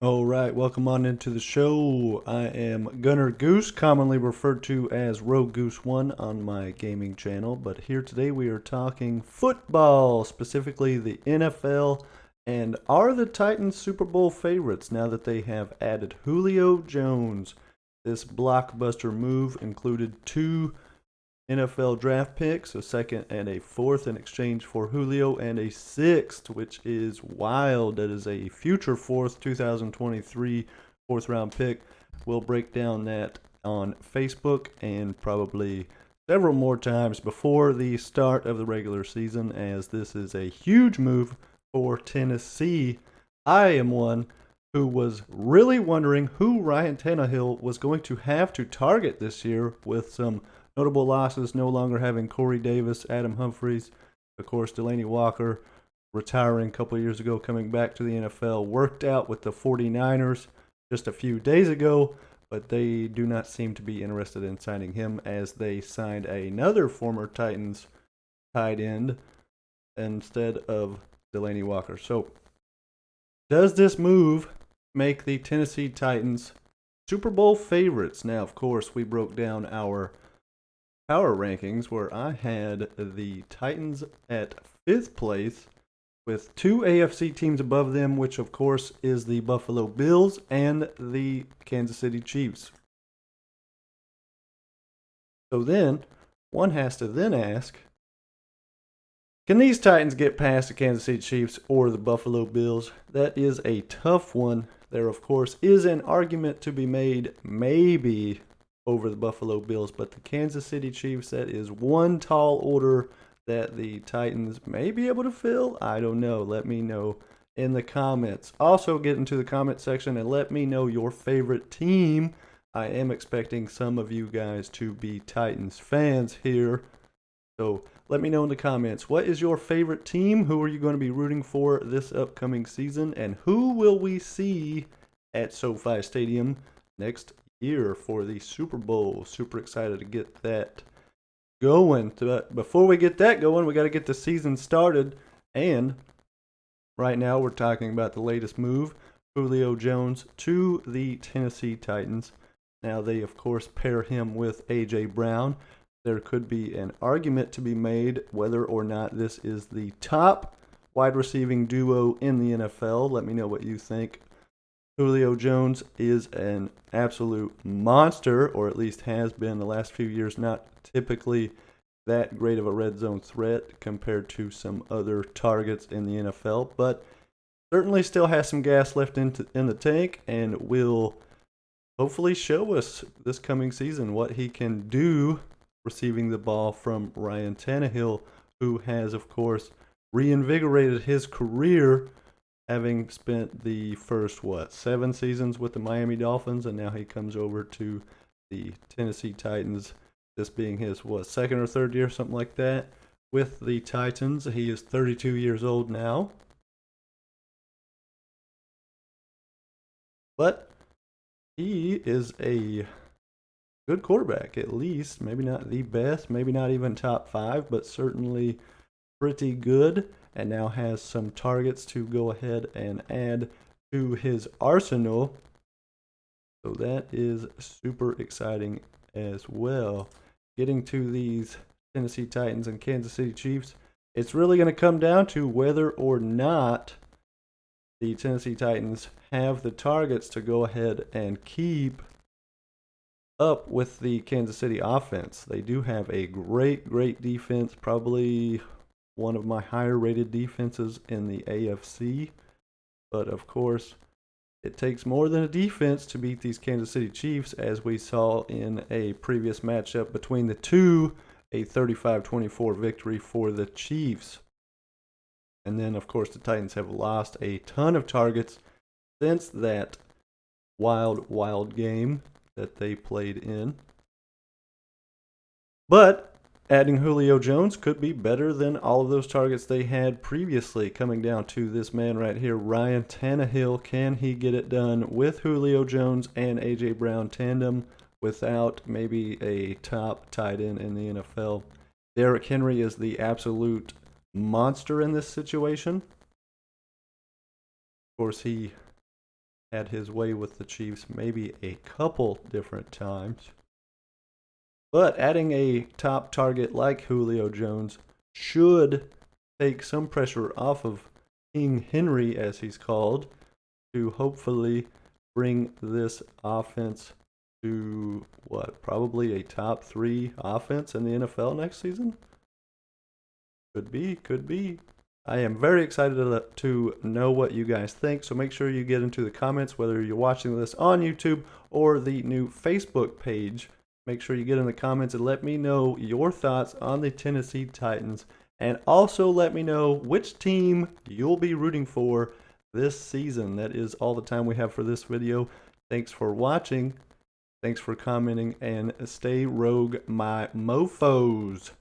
All right, welcome on into the show. I am Gunner Goose, commonly referred to as Rogue Goose One on my gaming channel. But here today we are talking football, specifically the NFL, and are the Titans Super Bowl favorites now that they have added Julio Jones? This blockbuster move included two NFL draft picks, a second and a fourth in exchange for Julio, and a sixth, which is wild. That is a future fourth, 2023 fourth round pick. We'll break down that on Facebook and probably several more times before the start of the regular season, as this is a huge move for Tennessee. I am one who was really wondering who Ryan Tannehill was going to have to target this year, with some notable losses no longer having Corey Davis, Adam Humphries, of course, Delaney Walker retiring a couple of years ago, coming back to the NFL, worked out with the 49ers just a few days ago, but they do not seem to be interested in signing him, as they signed another former Titans tight end instead of Delaney Walker. So, does this move make the Tennessee Titans Super Bowl favorites? Now, of course, we broke down our power rankings where I had the Titans at fifth place with two AFC teams above them, which of course is the Buffalo Bills and the Kansas City Chiefs. So then one has to then ask, can these Titans get past the Kansas City Chiefs or the Buffalo Bills? That is a tough one. There, of course, is an argument to be made, maybe over the Buffalo Bills, but the Kansas City Chiefs, that is one tall order that the Titans may be able to fill. I don't know. Let me know in the comments. Also, get into the comment section and let me know your favorite team. I am expecting some of you guys to be Titans fans here. So let me know in the comments, what is your favorite team? Who are you going to be rooting for this upcoming season? And who will we see at SoFi Stadium next year for the Super Bowl? Super excited to get that going. But before we get that going, we got to get the season started. And right now we're talking about the latest move, Julio Jones to the Tennessee Titans. Now they, of course, pair him with A.J. Brown. There could be an argument to be made whether or not this is the top wide receiving duo in the NFL. Let me know what you think. Julio Jones is an absolute monster, or at least has been the last few years, not typically that great of a red zone threat compared to some other targets in the NFL, but certainly still has some gas left in the tank and will hopefully show us this coming season what he can do receiving the ball from Ryan Tannehill, who has, of course, reinvigorated his career, having spent the first, 7 seasons with the Miami Dolphins, and now he comes over to the Tennessee Titans, this being his, second or third year, something like that, with the Titans. He is 32 years old now. But he is a good quarterback, at least. Maybe not the best, maybe not even top 5, but certainly pretty good, and now has some targets to go ahead and add to his arsenal. So that is super exciting as well. Getting to these Tennessee Titans and Kansas City Chiefs, it's really going to come down to whether or not the Tennessee Titans have the targets to go ahead and keep up with the Kansas City offense. They do have a great defense, probably one of my higher rated defenses in the AFC. But of course, it takes more than a defense to beat these Kansas City Chiefs, as we saw in a previous matchup between the two, a 35-24 victory for the Chiefs. And then, of course, the Titans have lost a ton of targets since that wild game that they played in. But adding Julio Jones could be better than all of those targets they had previously, coming down to this man right here, Ryan Tannehill. Can he get it done with Julio Jones and A.J. Brown tandem without maybe a top tight end in the NFL? Derrick Henry is the absolute monster in this situation. Of course, he had his way with the Chiefs maybe a couple different times. But adding a top target like Julio Jones should take some pressure off of King Henry, as he's called, to hopefully bring this offense to probably a top 3 offense in the NFL next season? Could be. I am very excited to know what you guys think, so make sure you get into the comments, whether you're watching this on YouTube or the new Facebook page. Make sure you get in the comments and let me know your thoughts on the Tennessee Titans, and also let me know which team you'll be rooting for this season. That is all the time we have for this video. Thanks for watching, thanks for commenting, and stay rogue, my mofos.